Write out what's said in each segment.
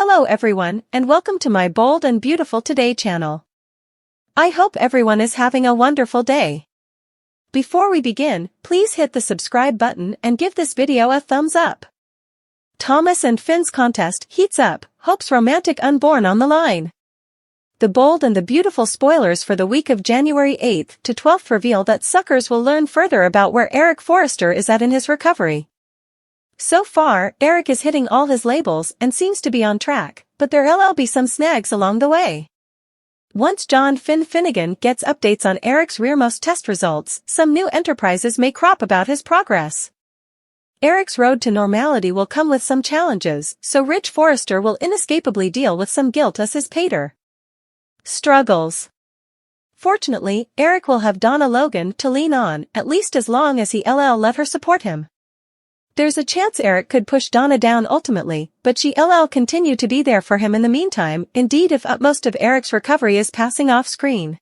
Hello everyone, and welcome to my Bold and Beautiful Today channel. I hope everyone is having a wonderful day. Before we begin, please hit the subscribe button and give this video a thumbs up. Thomas and Finn's contest heats up, Hope's romantic unborn on the line. The bold and the beautiful spoilers for the week of January 8th to 12th reveal that suckers will learn further about where Eric Forrester is at in his recovery. So far, Eric is hitting all his labels and seems to be on track, but there'll be some snags along the way. Once John Finnegan gets updates on Eric's rearmost test results, some new enterprises may crop about his progress. Eric's road to normality will come with some challenges, so Rich Forrester will inescapably deal with some guilt as his pater. Struggles. Fortunately, Eric will have Donna Logan to lean on, at least as long as he'll let her support him. There's a chance Eric could push Donna down ultimately, but she'll continue to be there for him in the meantime, indeed if most of Eric's recovery is passing off screen.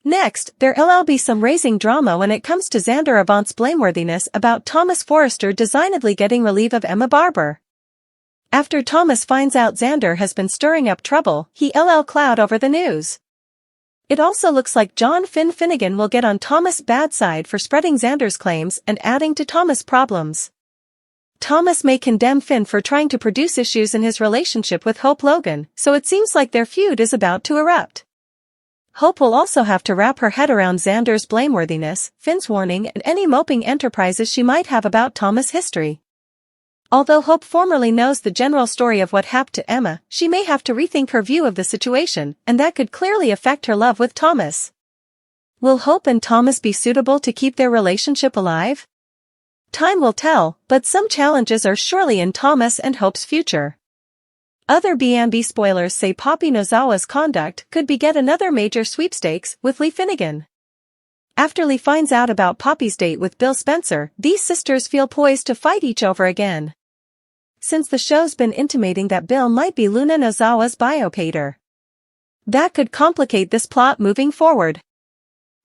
Next, there'll be some raising drama when it comes to Xander Avant's blameworthiness about Thomas Forrester designedly getting relief of Emma Barber. After Thomas finds out Xander has been stirring up trouble, he'll cloud over the news. It also looks like John Finnegan will get on Thomas' bad side for spreading Xander's claims and adding to Thomas' problems. Thomas may condemn Finn for trying to produce issues in his relationship with Hope Logan, so it seems like their feud is about to erupt. Hope will also have to wrap her head around Xander's blameworthiness, Finn's warning and any moping enterprises she might have about Thomas' history. Although Hope formerly knows the general story of what happened to Emma, she may have to rethink her view of the situation, and that could clearly affect her love with Thomas. Will Hope and Thomas be suitable to keep their relationship alive? Time will tell, but some challenges are surely in Thomas and Hope's future. Other B&B spoilers say Poppy Nozawa's conduct could beget another major sweepstakes with Lee Finnegan. After Lee finds out about Poppy's date with Bill Spencer, these sisters feel poised to fight each other again. Since the show's been intimating that Bill might be Luna Nozawa's biopater. That could complicate this plot moving forward.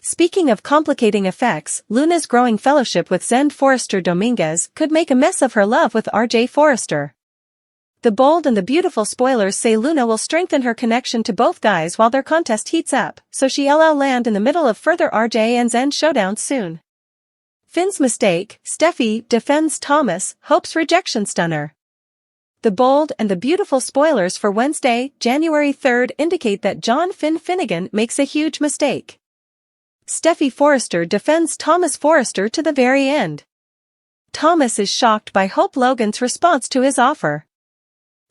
Speaking of complicating effects, Luna's growing fellowship with Zend Forrester Dominguez could make a mess of her love with RJ Forrester. The bold and the beautiful spoilers say Luna will strengthen her connection to both guys while their contest heats up, so she'll land in the middle of further RJ and Zend showdown soon. Finn's mistake, Steffi defends Thomas, Hope's rejection stunner. The bold and the beautiful spoilers for Wednesday, January 3rd indicate that John Finnegan makes a huge mistake. Steffi Forrester defends Thomas Forrester to the very end. Thomas is shocked by Hope Logan's response to his offer.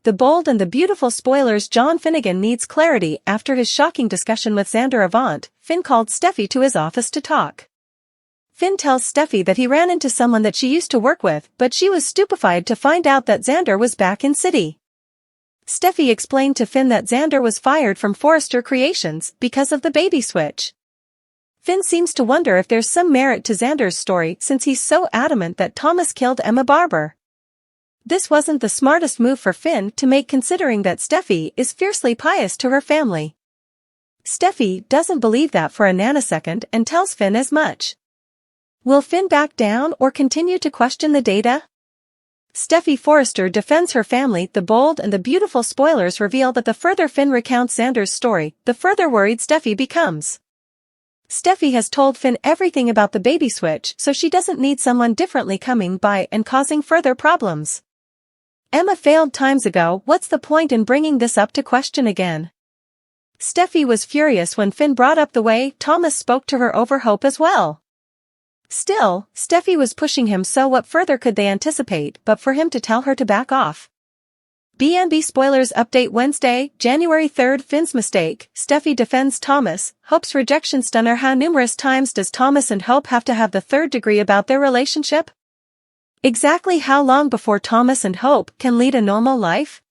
The bold and the beautiful spoilers John Finnegan needs clarity after his shocking discussion with Xander Avant. Finn called Steffi to his office to talk. Finn tells Steffi that he ran into someone that she used to work with, but she was stupefied to find out that Xander was back in city. Steffi explained to Finn that Xander was fired from Forrester Creations because of the baby switch. Finn seems to wonder if there's some merit to Xander's story since he's so adamant that Thomas killed Emma Barber. This wasn't the smartest move for Finn to make considering that Steffi is fiercely pious to her family. Steffi doesn't believe that for a nanosecond and tells Finn as much. Will Finn back down or continue to question the data? Steffi Forrester defends her family. The bold and the beautiful spoilers reveal that the further Finn recounts Xander's story, the further worried Steffi becomes. Steffi has told Finn everything about the baby switch, so she doesn't need someone differently coming by and causing further problems. Emma failed times ago, what's the point in bringing this up to question again? Steffi was furious when Finn brought up the way Thomas spoke to her over Hope as well. Still, Steffi was pushing him, so what further could they anticipate but for him to tell her to back off? B&B spoilers update Wednesday, January 3rd. Finn's mistake, Steffi defends Thomas, Hope's rejection stunner. How numerous times does Thomas and Hope have to have the third degree about their relationship? Exactly how long before Thomas and Hope can lead a normal life?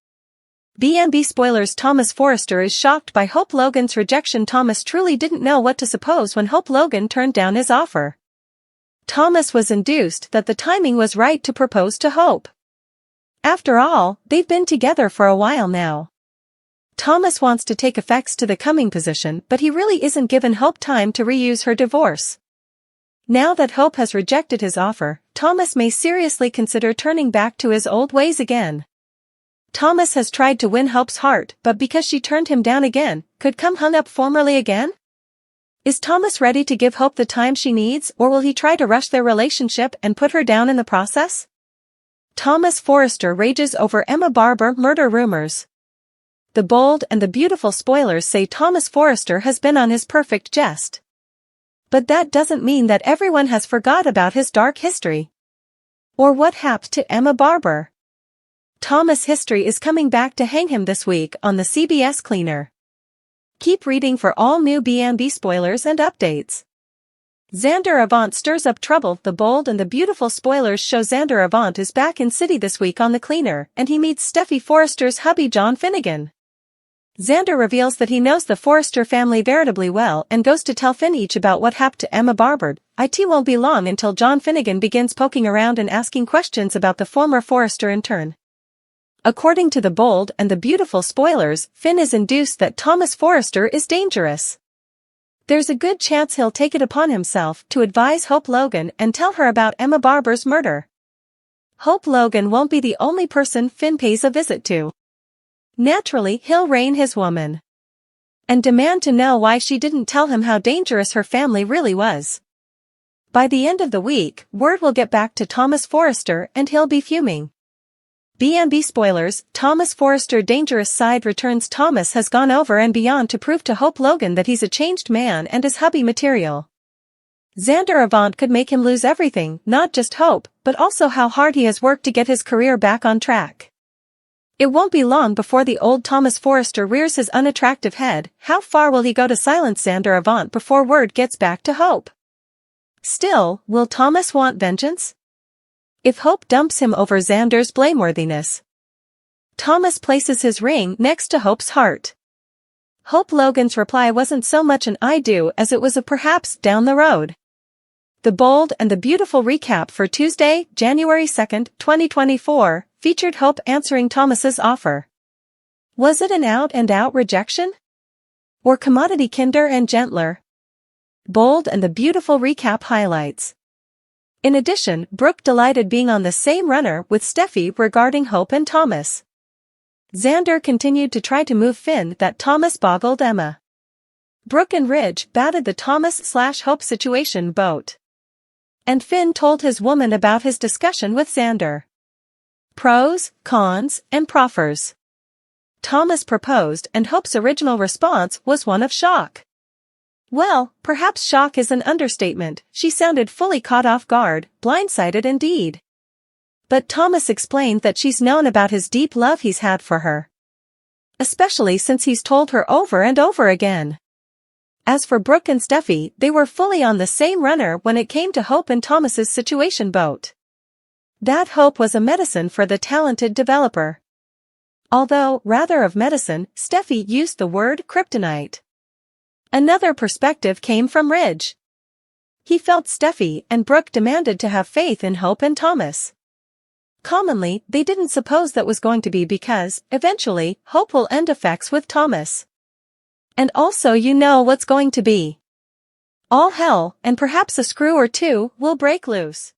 B&B spoilers Thomas Forrester is shocked by Hope Logan's rejection. Thomas truly didn't know what to suppose when Hope Logan turned down his offer. Thomas was induced that the timing was right to propose to Hope. After all, they've been together for a while now. Thomas wants to take effects to the coming position, but he really isn't given Hope time to reuse her divorce. Now that Hope has rejected his offer, Thomas may seriously consider turning back to his old ways again. Thomas has tried to win Hope's heart, but because she turned him down again, could come hung up formally again? Is Thomas ready to give Hope the time she needs, or will he try to rush their relationship and put her down in the process? Thomas Forrester rages over Emma Barber murder rumors. The bold and the beautiful spoilers say Thomas Forrester has been on his perfect jest. But that doesn't mean that everyone has forgot about his dark history. Or what happened to Emma Barber? Thomas' history is coming back to hang him this week on the CBS Cleaner. Keep reading for all new B&B spoilers and updates. Xander Avant stirs up trouble. The bold and the beautiful spoilers show Xander Avant is back in city this week on the Cleaner, and he meets Steffi Forrester's hubby John Finnegan. Xander reveals that he knows the Forrester family veritably well and goes to tell Finn each about what happened to Emma Barber. It won't be long until John Finnegan begins poking around and asking questions about the former Forrester in turn. According to the bold and the beautiful spoilers, Finn is induced that Thomas Forrester is dangerous. There's a good chance he'll take it upon himself to advise Hope Logan and tell her about Emma Barber's murder. Hope Logan won't be the only person Finn pays a visit to. Naturally, he'll rein his woman and demand to know why she didn't tell him how dangerous her family really was. By the end of the week, word will get back to Thomas Forrester and he'll be fuming. B&B spoilers, Thomas Forrester dangerous side returns. Thomas has gone over and beyond to prove to Hope Logan that he's a changed man and is hubby material. Xander Avant could make him lose everything, not just Hope, but also how hard he has worked to get his career back on track. It won't be long before the old Thomas Forrester rears his unattractive head. How far will he go to silence Xander Avant before word gets back to Hope? Still, will Thomas want vengeance? If Hope dumps him over Xander's blameworthiness, Thomas places his ring next to Hope's heart. Hope Logan's reply wasn't so much an I do as it was a perhaps down the road. The bold and the beautiful recap for Tuesday, January 2nd, 2024, featured Hope answering Thomas's offer. Was it an out-and-out rejection? Or commodity kinder and gentler? Bold and the beautiful recap highlights. In addition, Brooke delighted being on the same runner with Steffi regarding Hope and Thomas. Xander continued to try to move Finn that Thomas boggled Emma. Brooke and Ridge batted the Thomas/Hope situation boat. And Finn told his woman about his discussion with Xander. Pros, cons, and proffers. Thomas proposed and Hope's original response was one of shock. Well, perhaps shock is an understatement. She sounded fully caught off guard, blindsided indeed. But Thomas explained that she's known about his deep love he's had for her. Especially since he's told her over and over again. As for Brooke and Steffi, they were fully on the same runner when it came to Hope and Thomas's situation boat. That hope was a medicine for the talented developer. Although, rather of medicine, Steffi used the word kryptonite. Another perspective came from Ridge. He felt Steffi and Brooke demanded to have faith in Hope and Thomas. Commonly, they didn't suppose that was going to be because, eventually, Hope will end effects with Thomas. And also you know what's going to be. All hell, and perhaps a screw or two, will break loose.